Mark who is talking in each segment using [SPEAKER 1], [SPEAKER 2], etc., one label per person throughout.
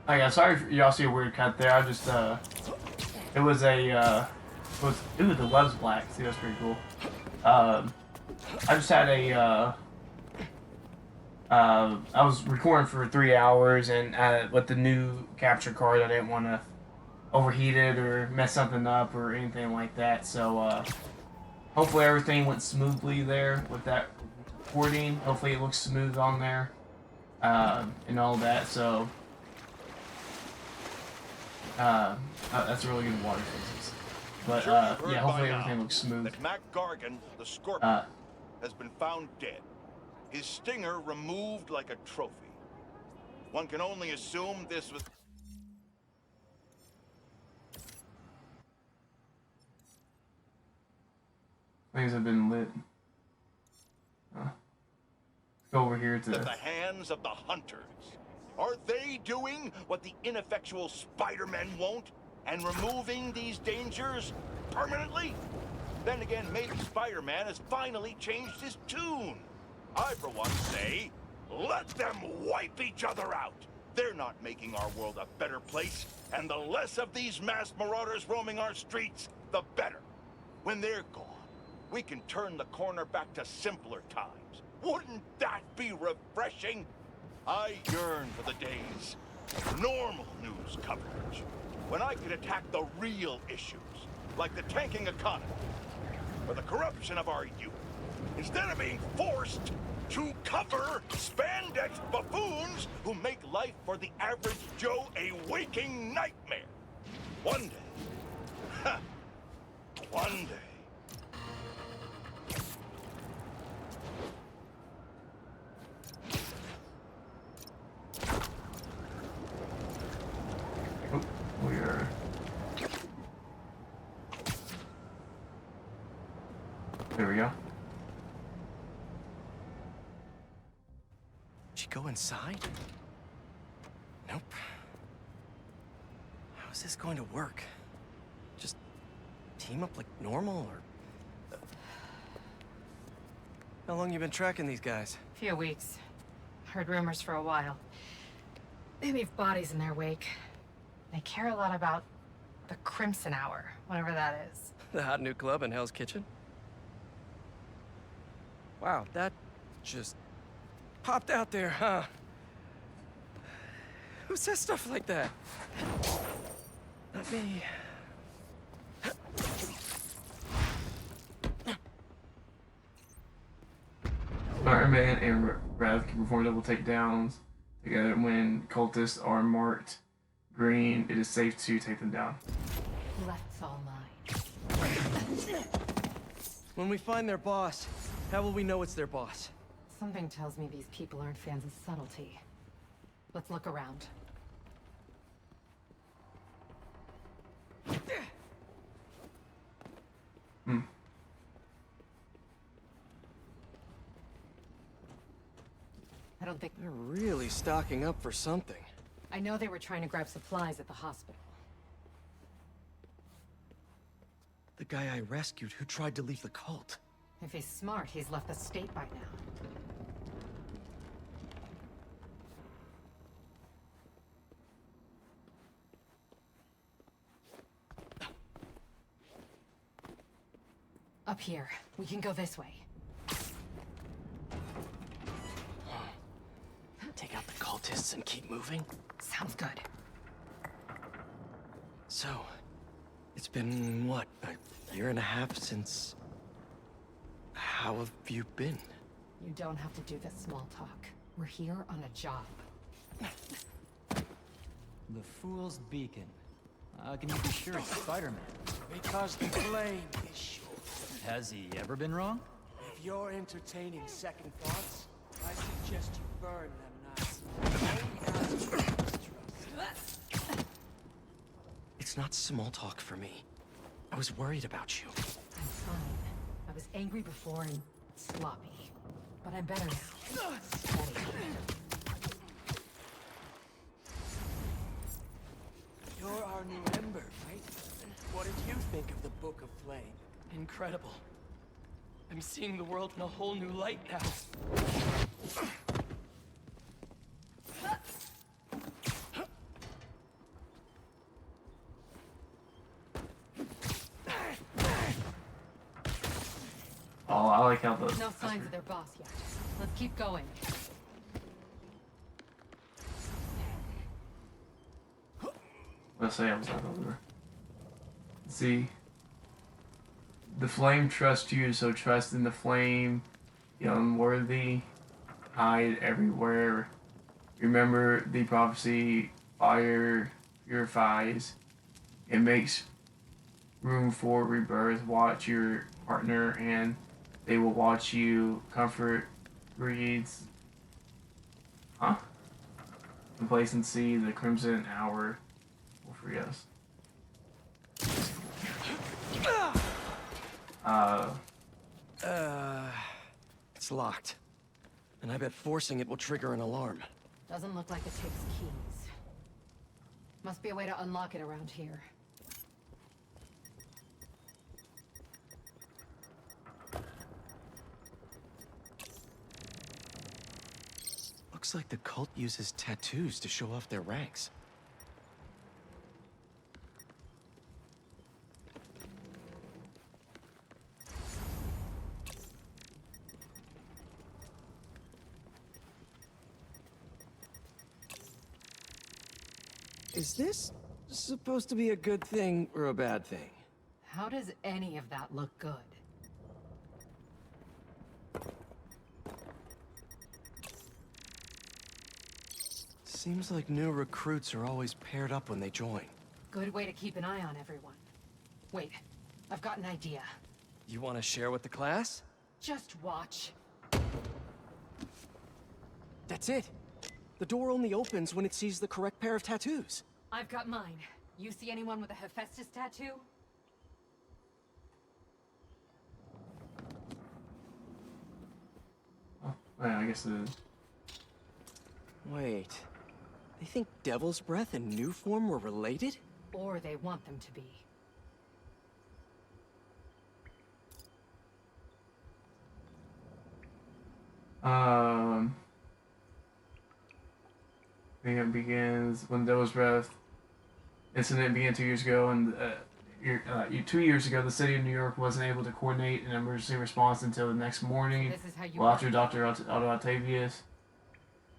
[SPEAKER 1] Oh yeah, sorry if y'all see a weird cut there. I just it was a it was the web's black. See, that's pretty cool. Um, I just had a I was recording for 3 hours, and with the new capture card, I didn't want to overheat it or mess something up or anything like that. So hopefully everything went smoothly there with that recording. Hopefully it looks smooth on there and all that. So that's a really good water physics.
[SPEAKER 2] I'm
[SPEAKER 1] But
[SPEAKER 2] sure you've
[SPEAKER 1] yeah,
[SPEAKER 2] heard by
[SPEAKER 1] hopefully
[SPEAKER 2] now
[SPEAKER 1] everything looks smooth.
[SPEAKER 2] that Mac Gargan, the Scorpion,
[SPEAKER 1] Uh,
[SPEAKER 2] has been found dead. His stinger removed like a trophy. One can only assume this was...
[SPEAKER 1] things have been lit. Go over here
[SPEAKER 2] at the
[SPEAKER 1] to.
[SPEAKER 2] hands of the hunters. Are they doing what the ineffectual Spider-Men won't and removing these dangers permanently? Then again, maybe Spider-Man has finally changed his tune. I, for one, say, let them wipe each other out. They're not making our world a better place, and the less of these masked marauders roaming our streets, the better. When they're gone, we can turn the corner back to simpler times. Wouldn't that be refreshing? I yearn for the days of normal news coverage, when I could attack the real issues, like the tanking economy, or the corruption of our youth, instead of being forced to cover spandex buffoons who make life for the average Joe a waking nightmare. One day, one day,
[SPEAKER 1] Oh, we are. There we go.
[SPEAKER 3] Did she go inside? Nope. How is this going to work? Just team up like normal, or... How long you been tracking these guys?
[SPEAKER 4] Few weeks. Heard rumors for a while. They leave bodies in their wake. They care a lot about the Crimson Hour, whatever that is.
[SPEAKER 3] The hot new club in Hell's Kitchen? Wow, that just popped out there, huh? Who says stuff like that? Not me.
[SPEAKER 1] Iron Man and Rav can perform double takedowns together when cultists are marked green. It is safe to take them down.
[SPEAKER 4] Left's all mine.
[SPEAKER 3] When we find their boss, how will we know it's their boss?
[SPEAKER 4] Something tells me these people aren't fans of subtlety. Let's look around.
[SPEAKER 1] Hmm.
[SPEAKER 4] I don't think...
[SPEAKER 3] They're really stocking up for something.
[SPEAKER 4] I know they were trying to grab supplies at the hospital.
[SPEAKER 3] The guy I rescued who tried to leave the cult.
[SPEAKER 4] If he's smart, he's left the state by now. Up here. We can go this way.
[SPEAKER 3] Take out the cultists and keep moving?
[SPEAKER 4] Sounds good.
[SPEAKER 3] So, it's been, what, a year and a half since... How have you been?
[SPEAKER 4] You don't have to do this small talk. We're here on a job.
[SPEAKER 5] The Fool's Beacon. How can you be sure it's Spider-Man?
[SPEAKER 6] Because the flame is sure.
[SPEAKER 5] Has he ever been wrong?
[SPEAKER 6] If you're entertaining second thoughts, I suggest you burn them nuts.
[SPEAKER 3] It's not small talk for me. I was worried about you.
[SPEAKER 4] I'm fine. I was angry before and sloppy. But I'm better now. Steady.
[SPEAKER 6] You're our new Ember, right? What did you think of the Book of Flame?
[SPEAKER 3] Incredible. I'm seeing the world in a whole new light now.
[SPEAKER 1] like how the...
[SPEAKER 4] No signs of their boss yet. Let's keep going.
[SPEAKER 1] Let's say I was not over. See, the flame trusts you, so trust in the flame. The unworthy hide everywhere. Remember the prophecy: fire purifies. It makes room for rebirth. Watch your partner, and they will watch you. Comfort breeds. Huh? Complacency. The crimson hour will free us.
[SPEAKER 3] It's locked. And I bet forcing it will trigger an alarm.
[SPEAKER 4] Doesn't look like it takes keys. Must be a way to unlock it around here.
[SPEAKER 3] Looks like the cult uses tattoos to show off their ranks. Is this supposed to be a good thing or a bad thing?
[SPEAKER 4] How does any of that look good?
[SPEAKER 3] Seems like new recruits are always paired up when they join.
[SPEAKER 4] Good way to keep an eye on everyone. Wait, I've got an idea.
[SPEAKER 3] You want to share with the class?
[SPEAKER 4] Just watch.
[SPEAKER 3] That's it. The door only opens when it sees the correct pair of tattoos.
[SPEAKER 4] I've got mine. You see anyone with a Hephaestus tattoo?
[SPEAKER 1] Oh, yeah, I guess it is.
[SPEAKER 3] Wait. They think Devil's Breath and New Form were related?
[SPEAKER 4] Or they want them to be.
[SPEAKER 1] I think it begins when Devil's Breath incident began 2 years ago, and 2 years ago, the city of New York wasn't able to coordinate an emergency response until the next morning.
[SPEAKER 4] This is how you
[SPEAKER 1] Well, after Dr. Otto Octavius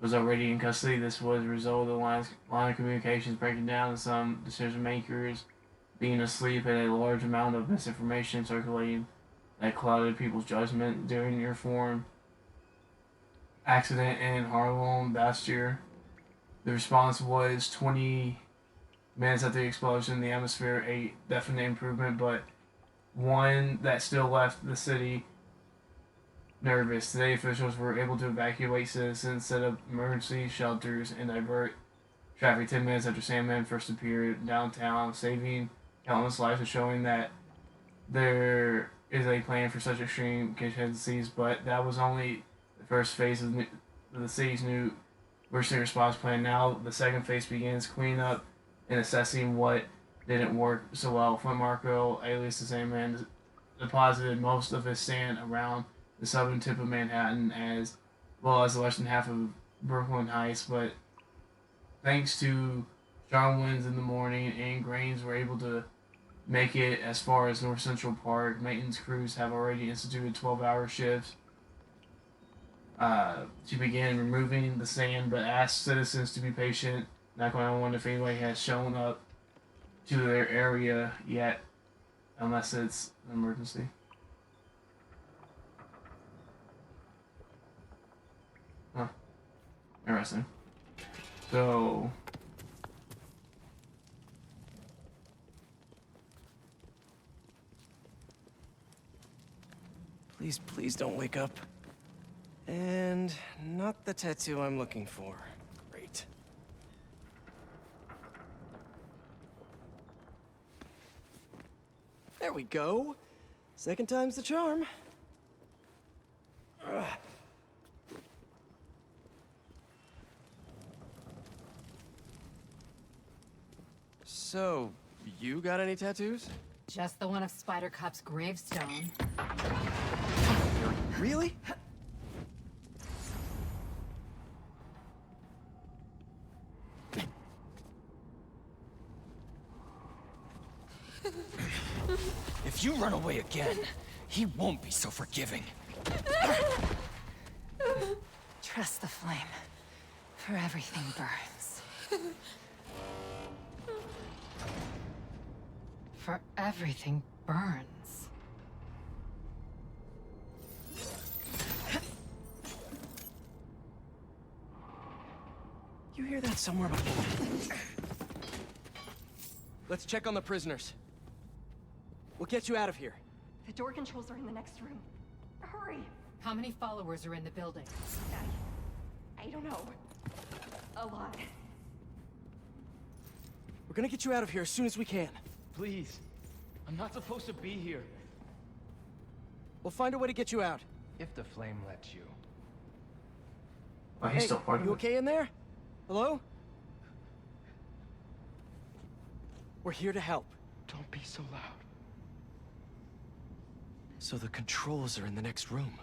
[SPEAKER 1] was already in custody, this was a result of the line of communications breaking down and some decision makers being asleep, and a large amount of misinformation circulating that clouded people's judgment during your form accident in Harlem last year. The response was 20 minutes after the explosion. The atmosphere, a definite improvement, but one that still left the city nervous. Today, officials were able to evacuate citizens, set up emergency shelters, and divert traffic 10 minutes after Sandman first appeared downtown, saving countless lives and showing that there is a plan for such extreme contingencies. But that was only the first phase of the city's new emergency response plan. Now, the second phase begins cleaning up and assessing what didn't work so well. Flint Marco, alias the Sandman, deposited most of his sand around the southern tip of Manhattan, as well as the western half of Brooklyn Heights. But thanks to strong winds in the morning, and grains were able to make it as far as North Central Park. Maintenance crews have already instituted 12-hour shifts to begin removing the sand, but asked citizens to be patient. Not going to wonder if anybody has shown up to their area yet, unless it's an emergency. Huh. Interesting. So...
[SPEAKER 3] Please, please don't wake up. And not the tattoo I'm looking for. Great. There we go. Second time's the charm. Ugh. So, you got any tattoos?
[SPEAKER 4] Just the one of Spider Cop's gravestone.
[SPEAKER 3] Really?
[SPEAKER 5] If you run away again, he won't be so forgiving.
[SPEAKER 4] Trust the flame, for everything burns. For everything burns.
[SPEAKER 3] You hear that somewhere before? Let's check on the prisoners. We'll get you out of here.
[SPEAKER 7] The door controls are in the next room. Hurry!
[SPEAKER 4] How many followers are in the building?
[SPEAKER 7] I don't know. A lot.
[SPEAKER 3] We're gonna get you out of here as soon as we can.
[SPEAKER 5] Please. I'm not supposed to be here.
[SPEAKER 3] We'll find a way to get you out.
[SPEAKER 5] If the flame lets you.
[SPEAKER 1] Oh, he's
[SPEAKER 3] Hey,
[SPEAKER 1] still part of
[SPEAKER 3] you
[SPEAKER 1] it.
[SPEAKER 3] okay in there? Hello? We're here to help.
[SPEAKER 5] Don't be so loud.
[SPEAKER 3] So the controls are in the next room.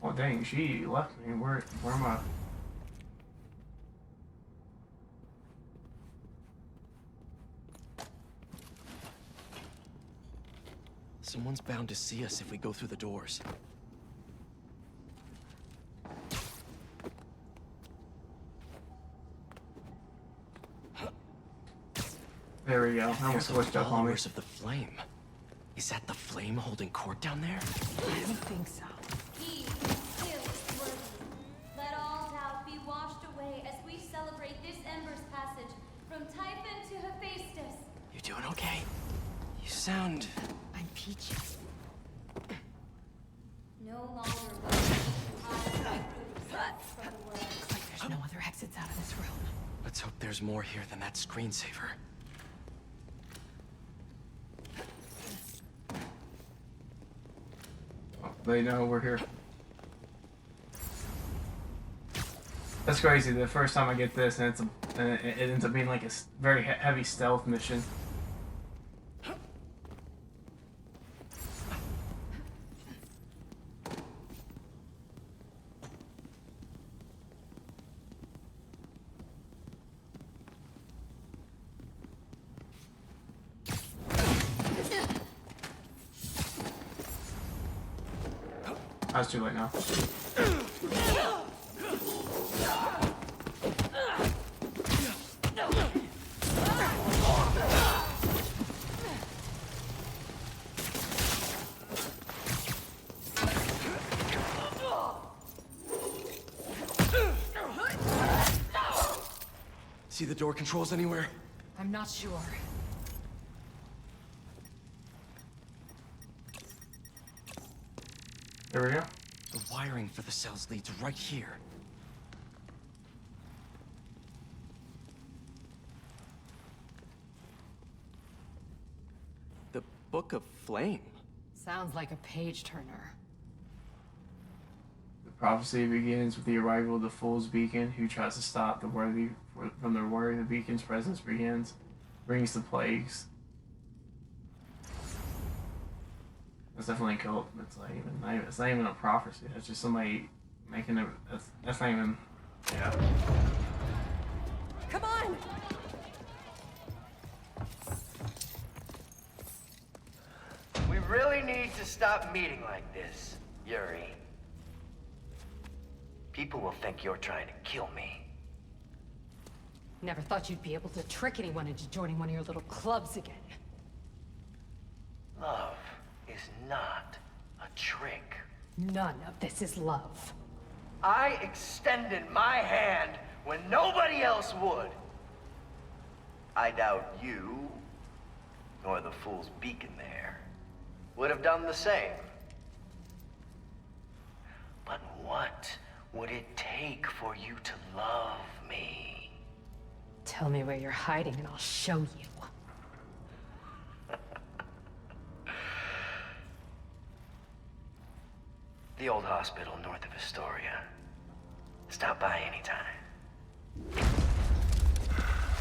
[SPEAKER 1] Oh dang, she left me. Where am I?
[SPEAKER 3] Someone's bound to see us if we go through the doors.
[SPEAKER 1] There we go. I almost
[SPEAKER 3] There's the
[SPEAKER 1] switched up on me.
[SPEAKER 3] followers of the flame. Is that the flame holding court down there?
[SPEAKER 4] I don't think so.
[SPEAKER 8] He still is worthy. Let all doubt be washed away as we celebrate this Ember's passage from Typhon to Hephaestus.
[SPEAKER 3] You doing okay? You sound...
[SPEAKER 4] I'm peachy.
[SPEAKER 8] No longer will we hide from the world.
[SPEAKER 4] Looks like there's no other exits out of this room.
[SPEAKER 3] Let's hope there's more here than that screensaver.
[SPEAKER 1] Oh, they know we're here. That's crazy. The first time I get this, and it ends up being like a very heavy stealth mission. That's too late now.
[SPEAKER 3] See the door controls anywhere?
[SPEAKER 4] I'm not sure.
[SPEAKER 1] There we go.
[SPEAKER 3] The wiring for the cells leads right here. The Book of Flame?
[SPEAKER 4] Sounds like a page turner.
[SPEAKER 1] The prophecy begins with the arrival of the Fool's Beacon, who tries to stop the worthy from the worry the beacon's presence begins, brings the plagues. That's definitely a cult. It's not even a prophecy. It's just somebody making a. That's not even. Yeah.
[SPEAKER 7] Come on!
[SPEAKER 9] We really need to stop meeting like this, Yuri. People will think you're trying to kill me.
[SPEAKER 4] Never thought you'd be able to trick anyone into joining one of your little clubs again.
[SPEAKER 9] Love is not a trick.
[SPEAKER 4] None of this is love.
[SPEAKER 9] I extended my hand when nobody else would. I doubt you, nor the Fool's Beacon there, would have done the same. But what would it take for you to love me?
[SPEAKER 4] Tell me where you're hiding and I'll show you.
[SPEAKER 9] The old hospital north of Astoria. Stop by anytime.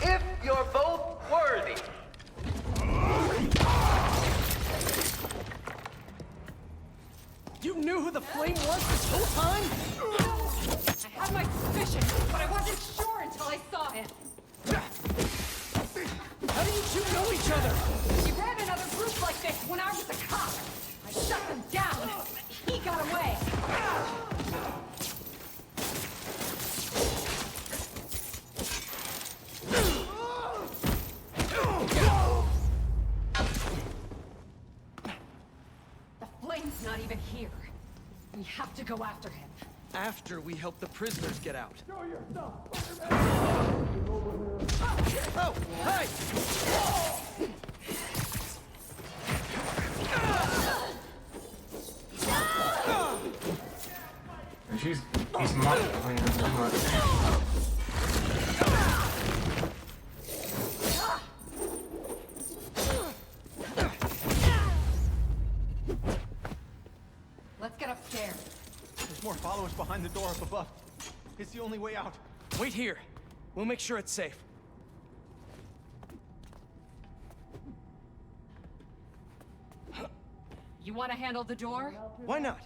[SPEAKER 9] If you're both worthy.
[SPEAKER 3] You knew who the flame was this whole time?
[SPEAKER 4] I had my suspicions, but I wasn't sure until I saw him.
[SPEAKER 3] How do
[SPEAKER 6] didn't you know each other?
[SPEAKER 7] You ran another group like this when I was a cop. I shut them down. He got away. The flame's not even here. We have to go after him.
[SPEAKER 6] After we help the prisoners get out. Show yourself, oh, hey!
[SPEAKER 1] And he's muffling too much.
[SPEAKER 7] Let's get upstairs.
[SPEAKER 5] There's more followers behind the door up above. It's the only way out.
[SPEAKER 6] Wait here. We'll make sure it's safe.
[SPEAKER 7] You want to handle the door?
[SPEAKER 6] Why not?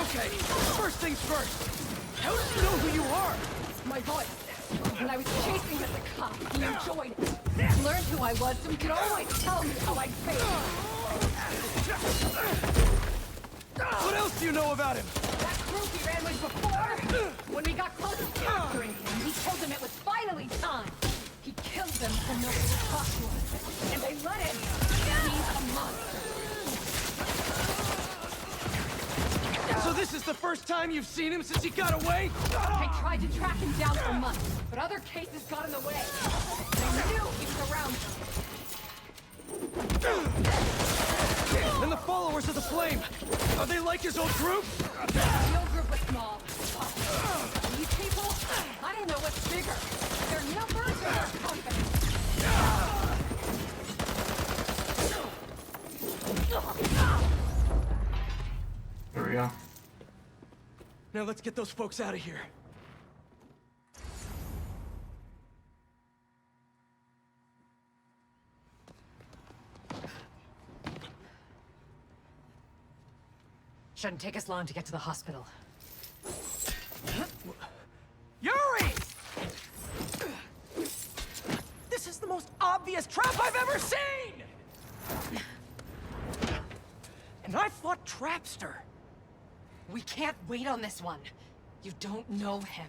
[SPEAKER 6] Okay, first things first. How did you know who you are?
[SPEAKER 7] My voice. When I was chasing as a cop, he enjoyed it. Learned who I was so he could always tell me how I failed.
[SPEAKER 6] What else do you know about him?
[SPEAKER 7] That group he ran with before, when we got close to capturing him, he told them it was finally time. He killed them so nobody would talk to us. And they let him. He's a monster.
[SPEAKER 6] So this is the first time you've seen him since he got away?
[SPEAKER 7] I tried to track him down for months, but other cases got in the way. They knew he was around them.
[SPEAKER 6] And the followers of the Flame, are they like his old group?
[SPEAKER 7] The old group was small. These people, I don't know what's bigger. Their numbers or their confidence.
[SPEAKER 1] There we go.
[SPEAKER 6] Now let's get those folks out of here.
[SPEAKER 4] Shouldn't take us long to get to the hospital.
[SPEAKER 6] Yuri! This is the most obvious trap I've ever seen! And I fought Trapster.
[SPEAKER 4] We can't wait on this one. You don't know him.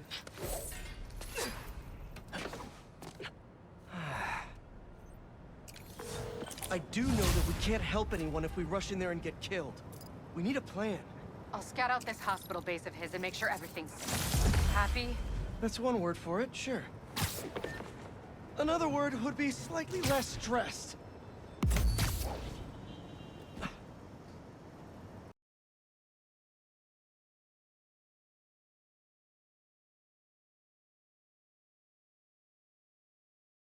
[SPEAKER 6] I do know that we can't help anyone if we rush in there and get killed. We need a plan.
[SPEAKER 4] I'll scout out this hospital base of his and make sure everything's safe. Happy?
[SPEAKER 6] That's one word for it, sure. Another word would be slightly less stressed.